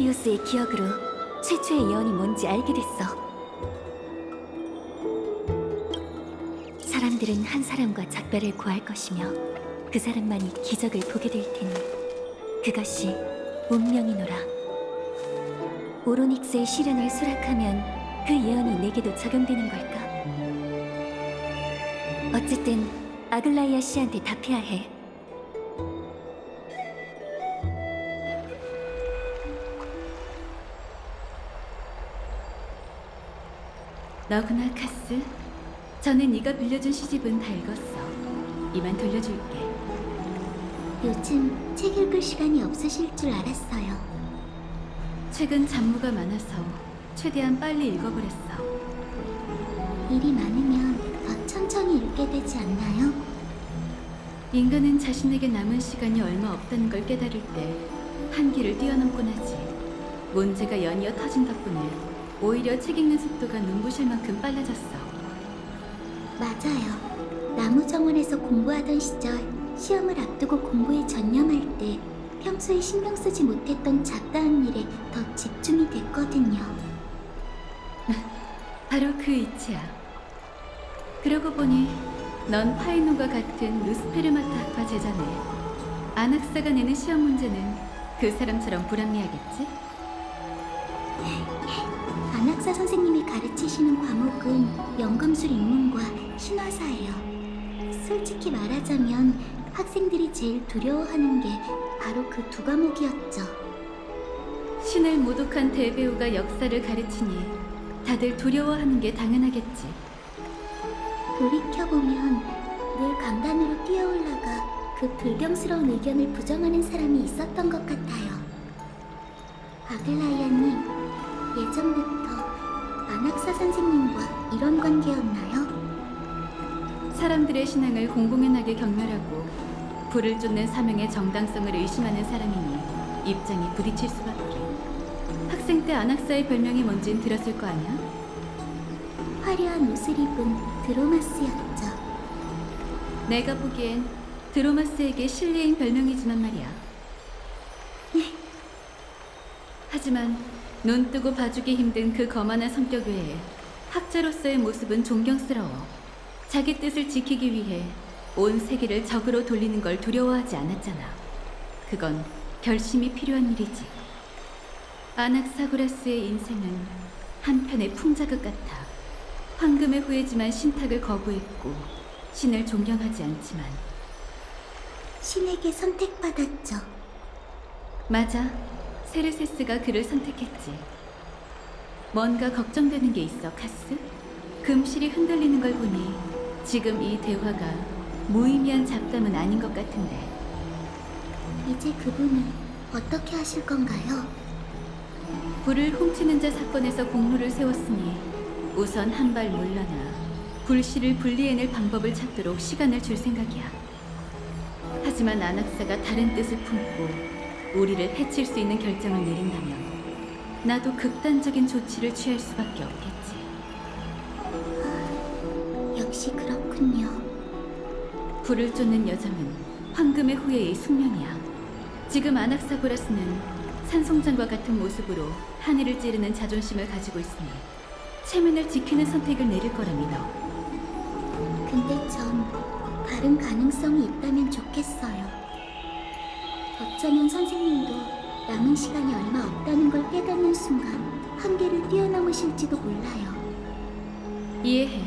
데비우스의 기억으로 최초의 예언이 뭔지 알게 됐어. 사람들은 한 사람과 작별을 구할 것이며 그 사람만이 기적을 보게 될 테니 그것이 운명이노라. 오로닉스의 시련을 수락하면 그 예언이 내게도 적용되는 걸까? 어쨌든 아글라이아 씨한테 답해야 해. 너구나, 카스. 전에 네가 빌려준 시집은 다 읽었어. 이만 돌려줄게. 요즘 책 읽을 시간이 없으실 줄 알았어요. 최근 잡무가 많아서 최대한 빨리 읽어버렸어. 일이 많으면 더 천천히 읽게 되지 않나요? 인간은 자신에게 남은 시간이 얼마 없다는 걸 깨달을 때 한계를 뛰어넘곤 하지. 문제가 연이어 터진 덕분에 오히려 책 읽는 속도가 눈부실 만큼 빨라졌어. 맞아요. 나무정원에서 공부하던 시절 시험을 앞두고 공부에 전념할 때 평소에 신경 쓰지 못했던 잡다한 일에 더 집중이 됐거든요. 바로 그 이치야. 그러고 보니 넌 파이노가 같은 루스페르마타 학파 제자네. 안학사가 내는 시험 문제는 그 사람처럼 불합리하겠지? 안학사 선생님이 가르치시는 과목은 영검술 입문과 신화사예요. 솔직히 말하자면 학생들이 제일 두려워하는 게 바로 그 두 과목이었죠. 신을 모독한 대배우가 역사를 가르치니 다들 두려워하는 게 당연하겠지. 돌이켜보면 늘 강단으로 뛰어올라가 그 불경스러운 의견을 부정하는 사람이 있었던 것 같아요. 아글라이아님, 예전부터 안학사 선생님과 이런 관계였나요? 사람들의 신앙을 공공연하게 경멸하고 불을 쫓는 사명의 정당성을 의심하는 사람이니 입장이 부딪힐 수밖에. 학생 때 안학사의 별명이 뭔진 들었을 거 아니야? 화려한 옷을 입은 드로마스였죠. 내가 보기엔 드로마스에게 실례인 별명이지만 말이야. 하지만 눈 뜨고 봐주기 힘든 그 거만한 성격 외에 학자로서의 모습은 존경스러워. 자기 뜻을 지키기 위해 온 세계를 적으로 돌리는 걸 두려워하지 않았잖아. 그건 결심이 필요한 일이지. 아낙사고라스의 인생은 한편의 풍자극 같아. 황금의 후예지만 신탁을 거부했고 신을 존경하지 않지만. 신에게 선택받았죠. 맞아. 세르세스가 그를 선택했지. 뭔가 걱정되는 게 있어, 카스? 금실이 흔들리는 걸 보니 지금 이 대화가 무의미한 잡담은 아닌 것 같은데. 이제 그분은 어떻게 하실 건가요? 불을 훔치는 자 사건에서 공로를 세웠으니 우선 한 발 물러나 불씨를 분리해낼 방법을 찾도록 시간을 줄 생각이야. 하지만 안학사가 다른 뜻을 품고 우리를 해칠 수 있는 결정을 내린다면 나도 극단적인 조치를 취할 수밖에 없겠지. 역시 그렇군요. 불을 쫓는 여정은 황금의 후예의 숙명이야. 지금 아낙사고라스는 산송장과 같은 모습으로 하늘을 찌르는 자존심을 가지고 있으니 체면을 지키는 선택을 내릴 거라 믿어. 근데 전 다른 가능성이 있다면 좋겠어요. 어쩌면 선생님도 남은 시간이 얼마 없다는 걸 깨닫는 순간 한계를 뛰어넘으실지도 몰라요. 이해해.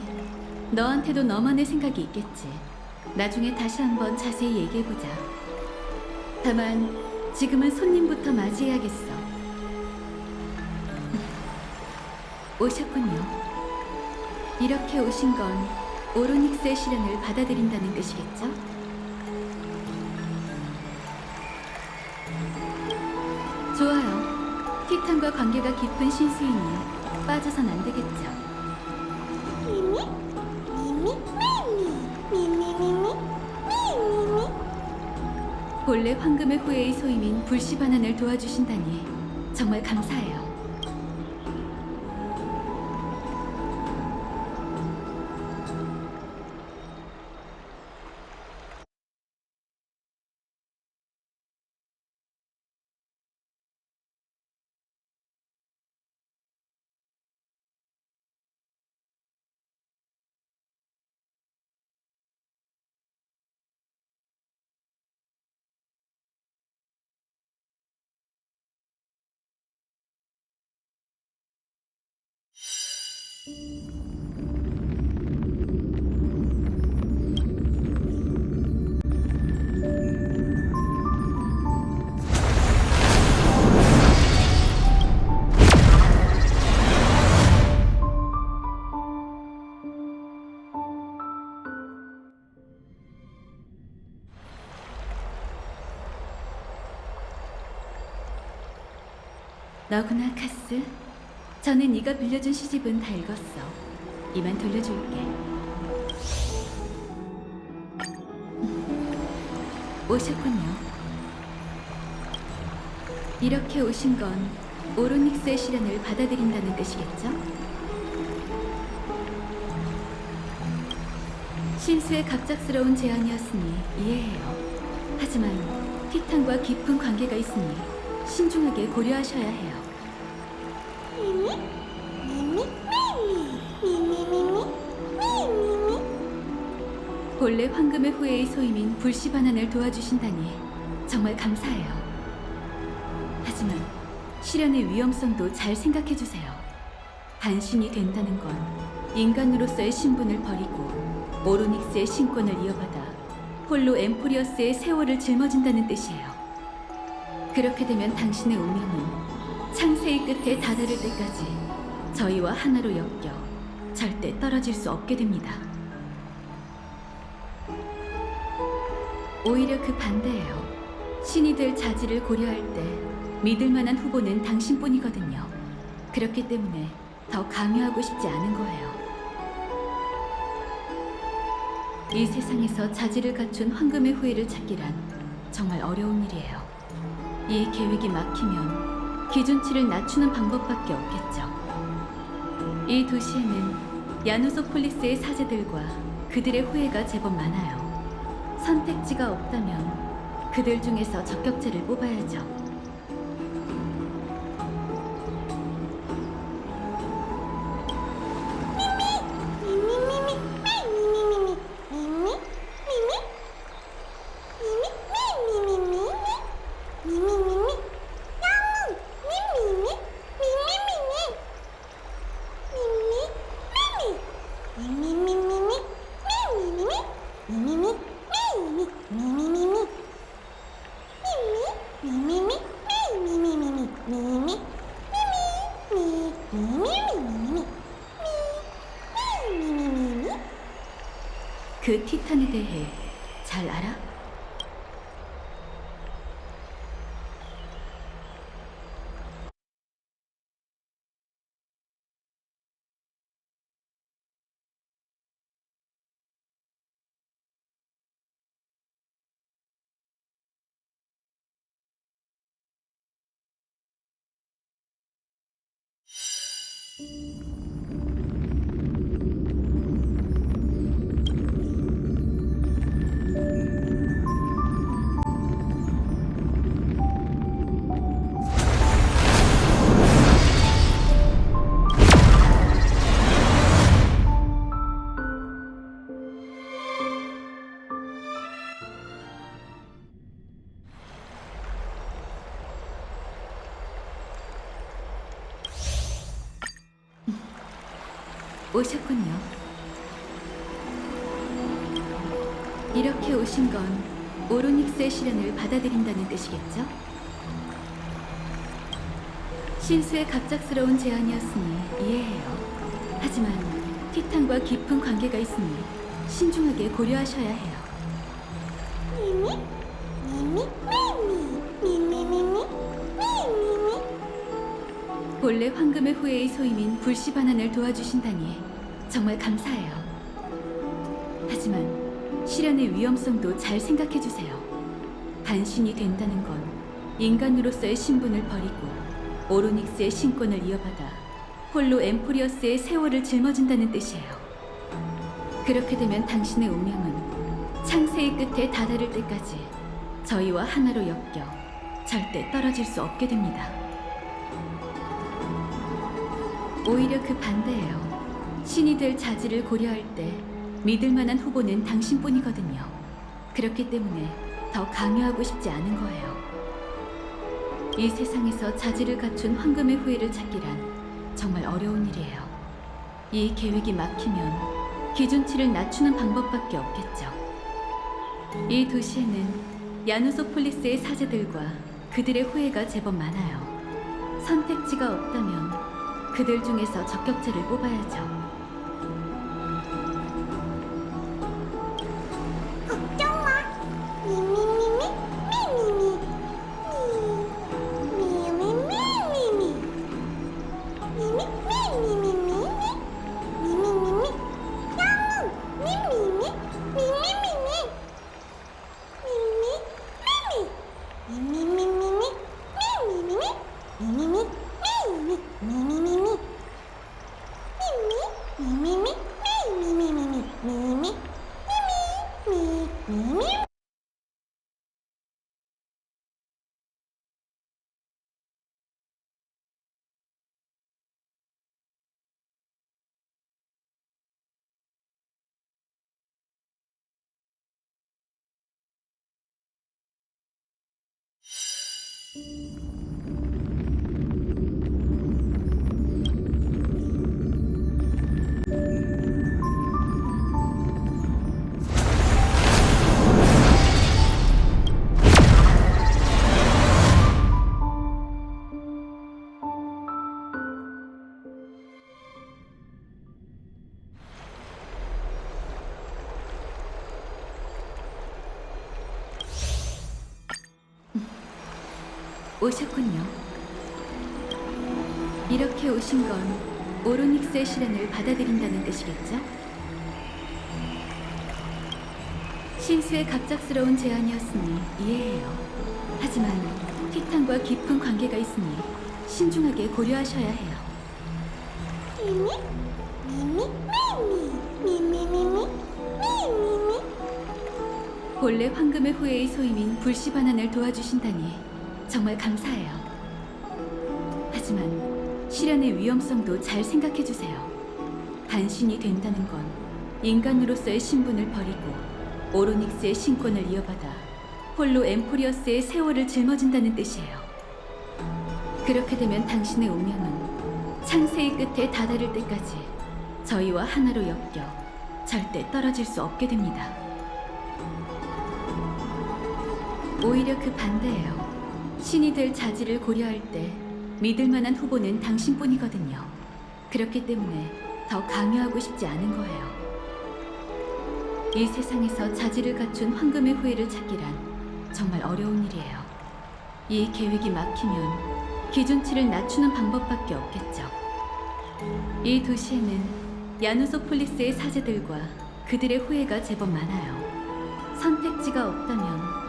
너한테도 너만의 생각이 있겠지. 나중에 다시 한번 자세히 얘기해보자. 다만 지금은 손님부터 맞이해야겠어. 오셨군요. 이렇게 오신 건 오로닉스의 시련을 받아들인다는 뜻이겠죠? 좋아요. 티탄과 관계가 깊은 신수이니 빠져선 안 되겠죠. 미미? 미미? 미미? 미미? 본래 황금의 후예의 소임인 불씨반환을 도와주신다니 정말 감사해요. 너구나, 카스. 전에 네가 빌려준 시집은 다 읽었어. 이만 돌려줄게. 오셨군요. 이렇게 오신 건 오로닉스의 시련을 받아들인다는 뜻이겠죠? 신수의 갑작스러운 제안이었으니 이해해요. 하지만 티탄과 깊은 관계가 있으니 신중하게 고려하셔야 해요. 본래 황금의 후예의 소임인 불씨 반환을 도와주신다니 정말 감사해요. 하지만 시련의 위험성도 잘 생각해주세요. 반신이 된다는 건 인간으로서의 신분을 버리고 오로닉스의 신권을 이어받아 홀로 엠포리어스의 세월을 짊어진다는 뜻이에요. 그렇게 되면 당신의 운명은 창세의 끝에 다다를 때까지 저희와 하나로 엮여 절대 떨어질 수 없게 됩니다. 오히려 그 반대예요. 신이 될 자질을 고려할 때 믿을 만한 후보는 당신뿐이거든요. 그렇기 때문에 더 강요하고 싶지 않은 거예요. 이 세상에서 자질을 갖춘 황금의 후예를 찾기란 정말 어려운 일이에요. 이 계획이 막히면 기준치를 낮추는 방법밖에 없겠죠. 이 도시에는 야누소폴리스의 사제들과 그들의 후예가 제법 많아요. 선택지가 없다면 그들 중에서 적격자를 뽑아야죠. 그 티탄에 대해 잘 알아? 오셨군요. 이렇게 오신 건 오로닉스의 시련을 받아들인다는 뜻이겠죠? 신수의 갑작스러운 제안이었으니 이해해요. 하지만 티탄과 깊은 관계가 있으니 신중하게 고려하셔야 해요. 본래 황금의 후예의 소임인 불씨 반환을 도와주신다니 정말 감사해요. 하지만 시련의 위험성도 잘 생각해주세요. 반신이 된다는 건 인간으로서의 신분을 버리고 오로닉스의 신권을 이어받아 홀로 엠포리어스의 세월을 짊어진다는 뜻이에요. 그렇게 되면 당신의 운명은 창세의 끝에 다다를 때까지 저희와 하나로 엮여 절대 떨어질 수 없게 됩니다. 오히려 그 반대예요. 신이 될 자질을 고려할 때 믿을 만한 후보는 당신뿐이거든요. 그렇기 때문에 더 강요하고 싶지 않은 거예요. 이 세상에서 자질을 갖춘 황금의 후예를 찾기란 정말 어려운 일이에요. 이 계획이 막히면 기준치를 낮추는 방법밖에 없겠죠. 이 도시에는 야누소폴리스의 사제들과 그들의 후예가 제법 많아요. 선택지가 없다면 그들 중에서 적격자를 뽑아야죠. 걱정 마. 미미미미 미미미 미미미미미미 미미미미미미 미미미미 야옹 미미미 미미미미 미미미미 미미미미미 미미미미 미미미 미미미 미미미미 오셨군요. 이렇게 오신 건 오로닉스의 실현을 받아들인다는 뜻이겠죠? 신수의 갑작스러운 제안이었으니 이해해요. 하지만 티탄과 깊은 관계가 있으니 신중하게 고려하셔야 해요. 미미 미미 미미 미미미미 미미미 본래 황금의 후예의 소임인 불씨 반환을 도와주신다니 정말 감사해요. 하지만 실현의 위험성도 잘 생각해주세요. 단신이 된다는 건 인간으로서의 신분을 버리고 오로닉스의 신권을 이어받아 홀로 엠포리어스의 세월을 짊어진다는 뜻이에요. 그렇게 되면 당신의 운명은 창세의 끝에 다다를 때까지 저희와 하나로 엮여 절대 떨어질 수 없게 됩니다. 오히려 그 반대예요. 신이 될 자질을 고려할 때 믿을 만한 후보는 당신뿐이거든요. 그렇기 때문에 더 강요하고 싶지 않은 거예요. 이 세상에서 자질을 갖춘 황금의 후예를 찾기란 정말 어려운 일이에요. 이 계획이 막히면 기준치를 낮추는 방법밖에 없겠죠. 이 도시에는 야누소폴리스의 사제들과 그들의 후예가 제법 많아요. 선택지가 없다면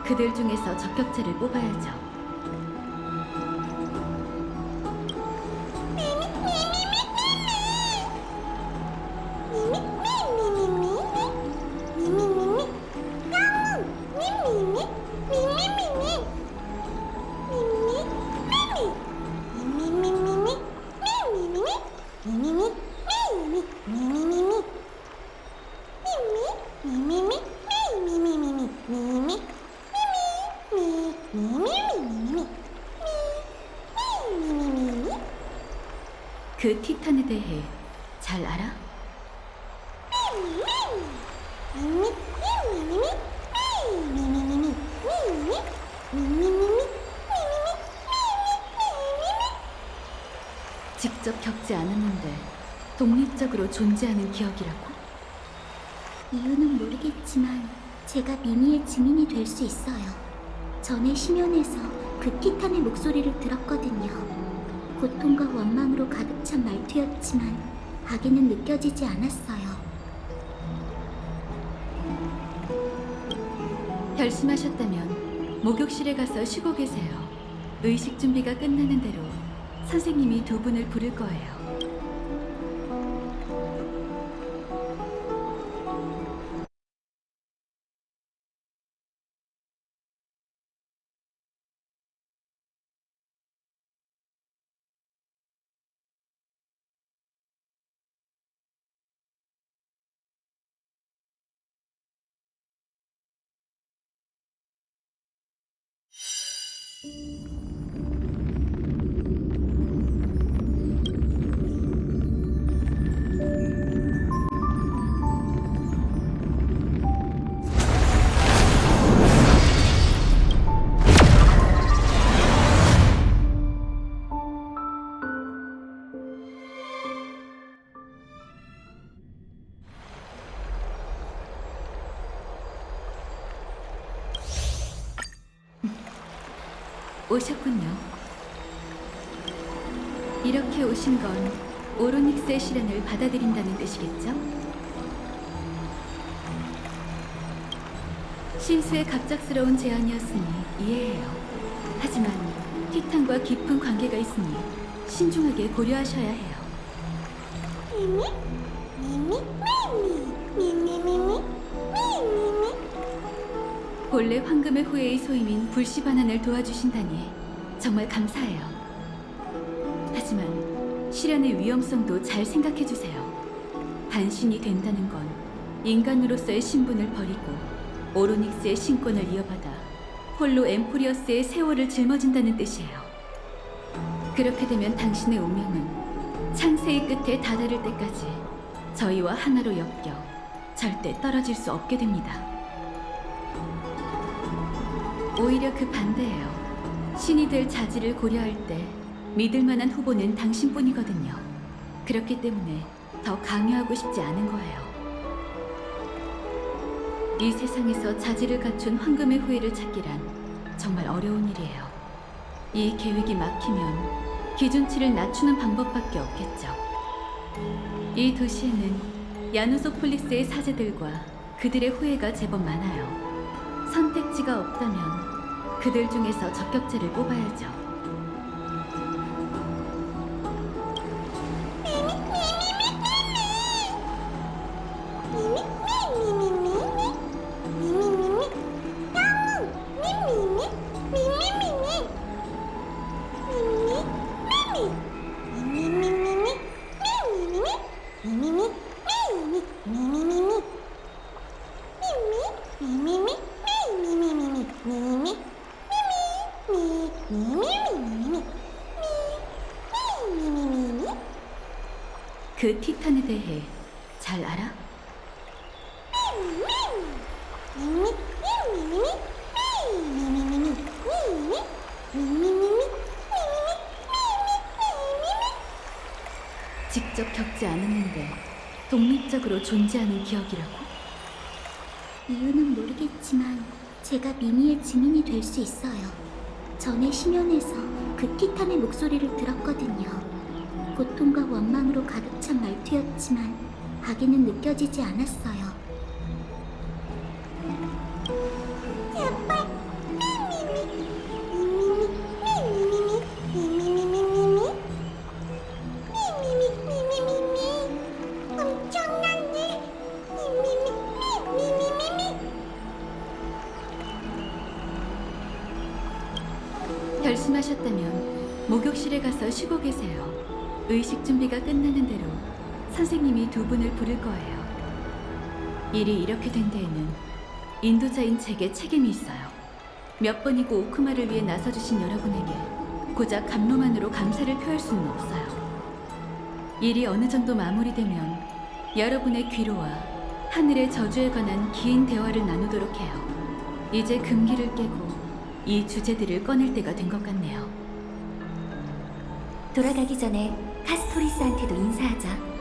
그들 중에서 적격자를 뽑아야죠. 그 티탄에 대해 잘 알아? 직접 겪지 않았는데 독립적으로 존재하는 기억이라고? 이유는 모르겠지만 제가 미미의 증인이 될 수 있어요. 전에 심연에서 그 티탄의 목소리를 들었거든요. 고통과 원망으로 가득 찬 말투였지만 악의는 느껴지지 않았어요. 결심하셨다면 목욕실에 가서 쉬고 계세요. 의식 준비가 끝나는 대로 선생님이 두 분을 부를 거예요. 오셨군요. 이렇게 오신 건 오로닉스의 시련을 받아들인다는 뜻이겠죠? 신수의 갑작스러운 제안이었으니 이해해요. 하지만 티탄과 깊은 관계가 있으니 신중하게 고려하셔야 해요. 본래 황금의 후예의 소임인 불씨 반환을 도와주신다니 정말 감사해요. 하지만 시련의 위험성도 잘 생각해주세요. 반신이 된다는 건 인간으로서의 신분을 버리고 오로닉스의 신권을 이어받아 홀로 엠포리어스의 세월을 짊어진다는 뜻이에요. 그렇게 되면 당신의 운명은 창세의 끝에 다다를 때까지 저희와 하나로 엮여 절대 떨어질 수 없게 됩니다. 오히려 그 반대예요. 신이 될 자질을 고려할 때 믿을 만한 후보는 당신뿐이거든요. 그렇기 때문에 더 강요하고 싶지 않은 거예요. 이 세상에서 자질을 갖춘 황금의 후예를 찾기란 정말 어려운 일이에요. 이 계획이 막히면 기준치를 낮추는 방법밖에 없겠죠. 이 도시에는 야누소폴리스의 사제들과 그들의 후예가 제법 많아요. 선택지가 없다면 그들 중에서 적격자를 뽑아야죠. 그 티탄에 대해 잘 알아? 직접 겪지 않았는데 독립적으로 존재하는 기억이라고? 이유는 모르겠지만 제가 미미의 증인이 될 수 있어요. 전에 심연에서 그 티탄의 목소리를 들었거든요. 고통과 원망으로 가득 찬 말투였지만 악의는 느껴지지 않았어요. 제발 엄청난 일 결심하셨다면 목욕실에 가서 쉬고 계세요. 의식 준비가 끝나는 대로 선생님이 두 분을 부를 거예요. 일이 이렇게 된 데에는 인도자인 제게 책임이 있어요. 몇 번이고 오크마를 위해 나서주신 여러분에게 고작 감로만으로 감사를 표할 수는 없어요. 일이 어느 정도 마무리되면 여러분의 귀로와 하늘의 저주에 관한 긴 대화를 나누도록 해요. 이제 금기를 깨고 이 주제들을 꺼낼 때가 된 것 같네요. 돌아가기 전에 카스토리스한테도 인사하자.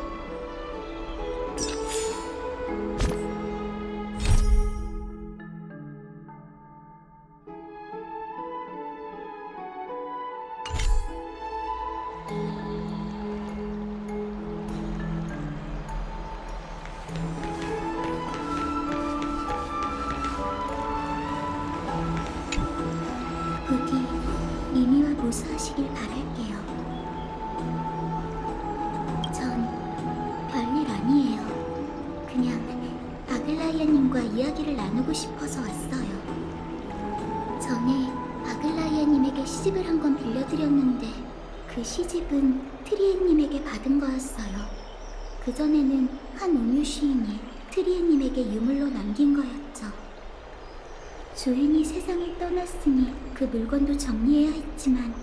부디 미미와 무사하시길 바랄게요. 전 별일 아니에요. 그냥 바글라이아님과 이야기를 나누고 싶어서 왔어요. 전에 바글라이아님에게 시집을 한 권 빌려드렸는데 그 시집은 트리에님에게 받은 거였어요. 그전에는 한 오뮤 시인이 트리에님에게 유물로 남긴 거였죠. 주인이 세상을 떠났으니 그 물건도 정리해야 했지만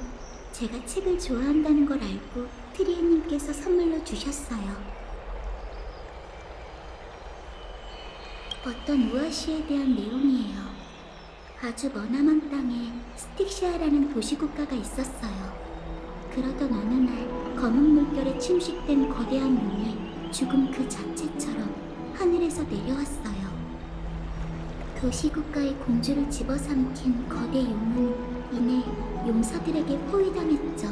제가 책을 좋아한다는 걸 알고 트리에님께서 선물로 주셨어요. 어떤 우아시에 대한 내용이에요. 아주 머나먼 땅에 스틱시아라는 도시국가가 있었어요. 그러던 어느 날 검은 물결에 침식된 거대한 용이 죽음 그 자체처럼 하늘에서 내려왔어요. 도시국가의 공주를 집어삼킨 거대 용은 이내 용사들에게 포위당했죠.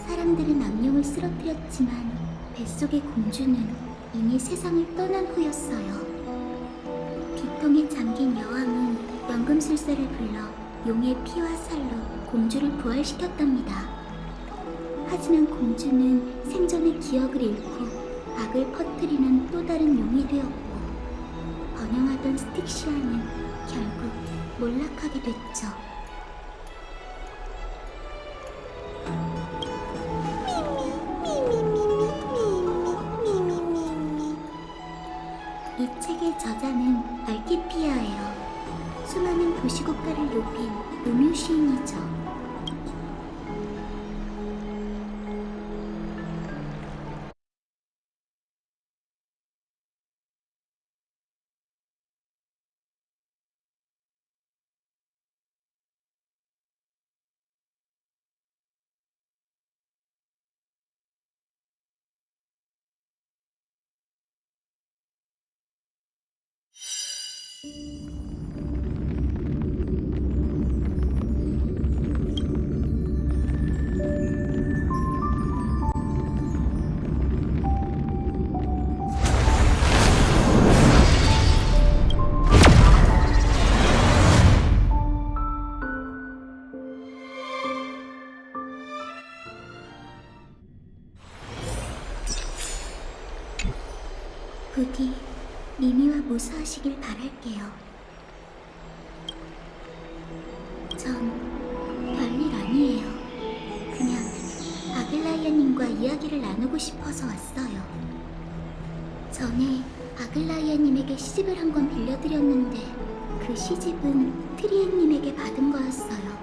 사람들은 악령을 쓰러뜨렸지만 뱃속의 공주는 이미 세상을 떠난 후였어요. 비통에 잠긴 여왕은 연금술사를 불러 용의 피와 살로 공주를 부활시켰답니다. 하지만 공주는 생전의 기억을 잃고 악을 퍼뜨리는 또 다른 용이 되었고 번영하던 스틱시아는 결국 몰락하게 됐죠. 이 책의 저자는 알티피아예요. 수많은 도시국가를 높인 음유 시인이죠. 부디 미미와 무사하시길 바랄게요. 전 별일 아니에요. 그냥 아글라이아님과 이야기를 나누고 싶어서 왔어요. 전에 아글라이아님에게 시집을 한 권 빌려드렸는데 그 시집은 트리에님에게 받은 거였어요.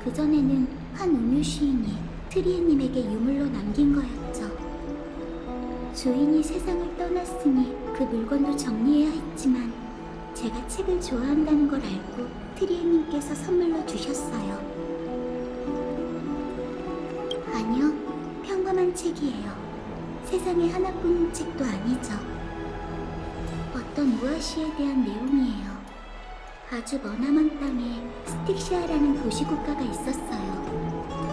그전에는 한 음유 시인이 트리에님에게 유물로 남긴 거였죠. 주인이 세상을 떠났으니 그 물건도 정리해야 했지만 제가 책을 좋아한다는 걸 알고 트리에님께서 선물로 주셨어요. 아니요, 평범한 책이에요. 세상에 하나뿐인 책도 아니죠. 어떤 우아시에 대한 내용이에요. 아주 머나먼 땅에 스틱시아라는 도시국가가 있었어요.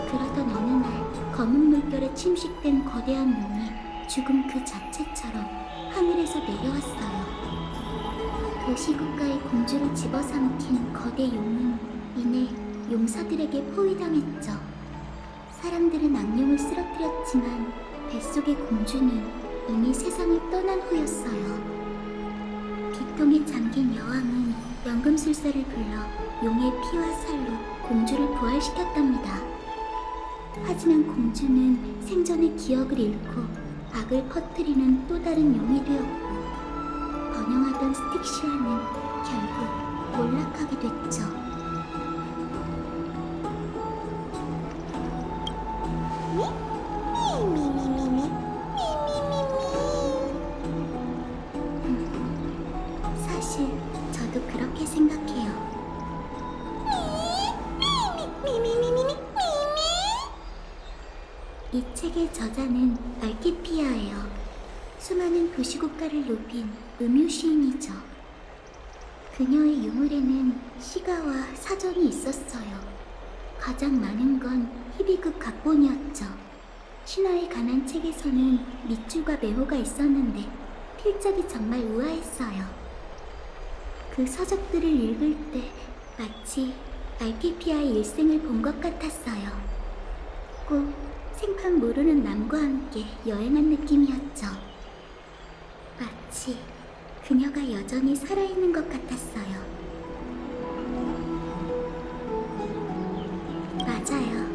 그러던 어느 날 검은 물결에 침식된 거대한 용이 죽음 그 자체처럼 하늘에서 내려왔어요. 도시국가의 공주를 집어삼킨 거대 용은 이내 용사들에게 포위당했죠. 사람들은 악령을 쓰러뜨렸지만 뱃속의 공주는 이미 세상을 떠난 후였어요. 비통에 잠긴 여왕은 연금술사를 불러 용의 피와 살로 공주를 부활시켰답니다. 하지만 공주는 생전의 기억을 잃고 악을 퍼뜨리는 또 다른 용이 되었고 번영하던 스틱시아는 결국 몰락하게 됐죠. 사실 저도 그렇게 생각해요. 이 책의 저자는 알티피아예요. 수많은 도시국가를 높인 음유 시인이죠. 그녀의 유물에는 시가와 사전이 있었어요. 가장 많은 건 히비급 각본이었죠. 신화에 관한 책에서는 밑줄과 메모가 있었는데 필적이 정말 우아했어요. 그 서적들을 읽을 때 마치 알티피아의 일생을 본 것 같았어요. 꼭 생판 모르는 남과 함께 여행한 느낌이었죠. 마치 그녀가 여전히 살아있는 것 같았어요. 맞아요.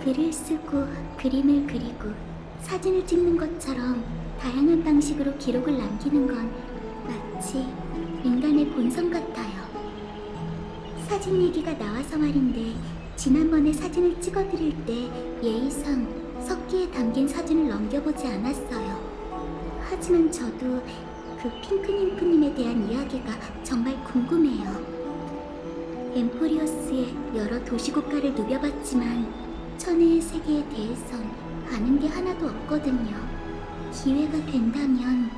글을 쓰고 그림을 그리고 사진을 찍는 것처럼 다양한 방식으로 기록을 남기는 건 마치 인간의 본성 같아요. 사진 얘기가 나와서 말인데 지난번에 사진을 찍어드릴 때 예의상 석기에 담긴 사진을 넘겨보지 않았어요. 하지만 저도 그 핑크님프님에 대한 이야기가 정말 궁금해요. 엠포리어스의 여러 도시국가를 누벼봤지만 천혜의 세계에 대해선 아는 게 하나도 없거든요. 기회가 된다면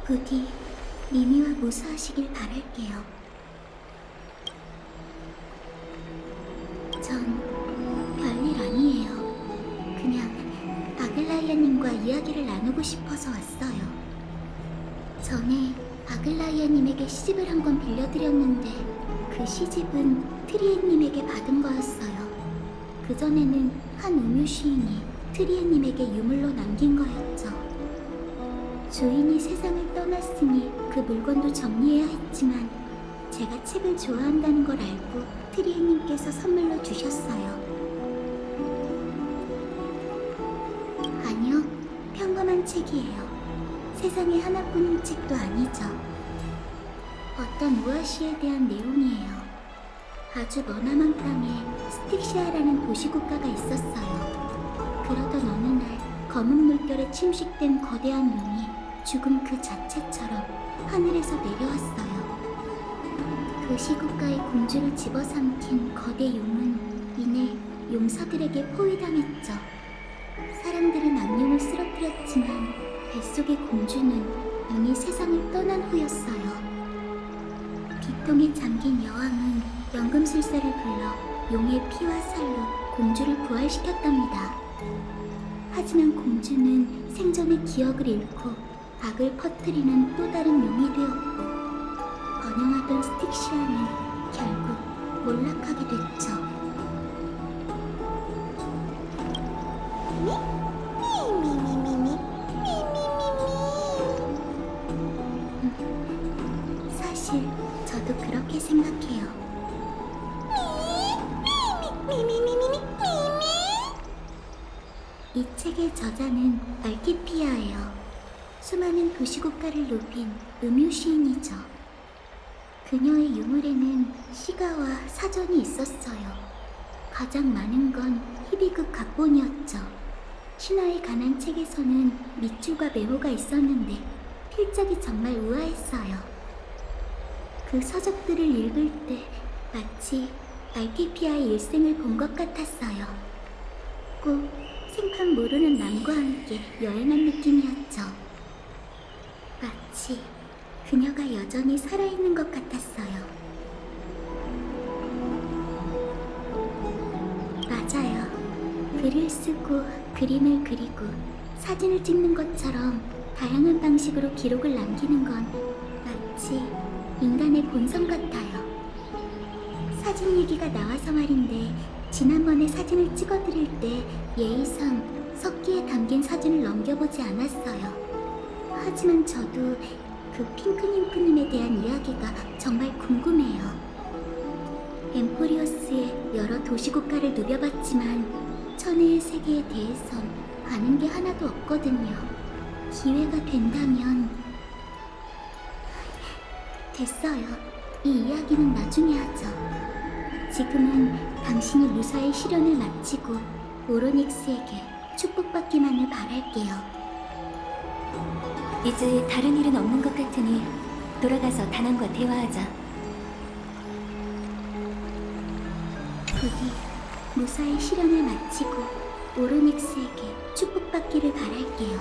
부디 미미와 무사하시길 바랄게요. 전 별일 아니에요. 그냥 아글라이아님과 이야기를 나누고 싶어서 왔어요. 전에 아글라이아님에게 시집을 한 권 빌려드렸는데 그 시집은 트리에님에게 받은 거였어요. 그전에는 한 우뮤 시인이 트리에님에게 유물로 남긴 거였죠. 주인이 세상을 떠났으니 그 물건도 정리해야 했지만 제가 책을 좋아한다는 걸 알고 트리에님께서 선물로 주셨어요. 아니요, 평범한 책이에요. 세상에 하나뿐인 책도 아니죠. 어떤 무아시에 대한 내용이에요. 아주 머나먼 땅에 스틱시아라는 도시국가가 있었어요. 그러던 어느 날 검은 물결에 침식된 거대한 용이 죽음 그 자체처럼 하늘에서 내려왔어요. 그 시국가의 공주를 집어삼킨 거대 용은 이내 용사들에게 포위당했죠. 사람들은 악령을 쓰러뜨렸지만 뱃속의 공주는 이미 세상을 떠난 후였어요. 비통에 잠긴 여왕은 연금술사를 불러 용의 피와 살로 공주를 부활시켰답니다. 하지만 공주는 생전의 기억을 잃고 악을 퍼뜨리는 또 다른 용이 되었고 번영하던 스틱시아는 결국 몰락하게 됐죠. 사실 저도 그렇게 생각해요. 이 책의 저자는 알키피아예요. 수많은 도시국가를 높인 음유 시인이죠. 그녀의 유물에는 시가와 사전이 있었어요. 가장 많은 건 히비급 각본이었죠. 신화에 관한 책에서는 밑줄과 메모가 있었는데 필적이 정말 우아했어요. 그 서적들을 읽을 때 마치 알키피아의 일생을 본 것 같았어요. 꼭 생판 모르는 남과 함께 여행한 느낌이었죠. 마치 그녀가 여전히 살아있는 것 같았어요. 맞아요. 글을 쓰고 그림을 그리고 사진을 찍는 것처럼 다양한 방식으로 기록을 남기는 건 마치 인간의 본성 같아요. 사진 얘기가 나와서 말인데 지난번에 사진을 찍어드릴 때 예의상 석기에 담긴 사진을 넘겨보지 않았어요. 하지만 저도 그 핑크님프님에 대한 이야기가 정말 궁금해요. 엠포리오스의 여러 도시국가를 누벼봤지만 천혜의 세계에 대해선 아는 게 하나도 없거든요. 기회가 된다면... 됐어요. 이 이야기는 나중에 하죠. 지금은 당신이 무사히 시련을 마치고 오로닉스에게 축복받기만을 바랄게요. 이제 다른 일은 없는 것 같으니 돌아가서 다낭과 대화하자. 부디 무사히 시련을 마치고 오로닉스에게 축복받기를 바랄게요.